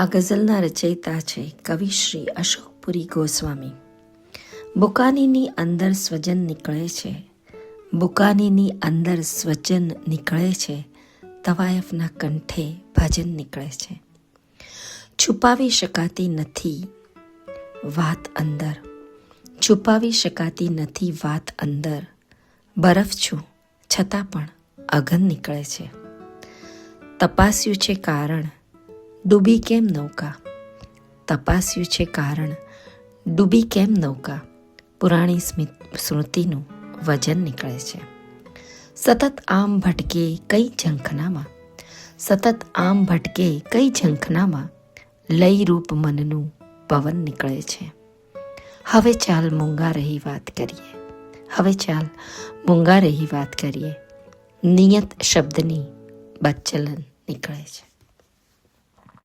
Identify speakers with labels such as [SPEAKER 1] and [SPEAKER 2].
[SPEAKER 1] આ ગઝલના રચયિતા છે કવિ શ્રી અશોકપુરી ગોસ્વામી. બુકાનીની અંદર સ્વજન નીકળે છે, બુકાનીની અંદર સ્વજન નીકળે છે, તવાયફના કંઠે ભજન નીકળે છે. છુપાવી શકાતી નથી વાત અંદર, છુપાવી શકાતી નથી વાત અંદર, બરફ છું છતાં પણ અગન નીકળે છે. તપાસ્યું છે કારણ ડૂબી કેમ નૌકા, તપાસ્યું છે કારણ ડૂબી કેમ નૌકા, પુરાણી સ્મૃતિનું વજન નીકળે છે. સતત આમ ભટકે કઈ ઝંખનામાં, સતત આમ ભટકે કઈ ઝંખનામાં, લઈ રૂપ મનનું પવન નીકળે છે. હવે ચાલ મૂંગા રહી વાત કરીએ, હવે ચાલ મૂંગા રહી વાત કરીએ, નિયત શબ્દની બચલન નીકળે છે.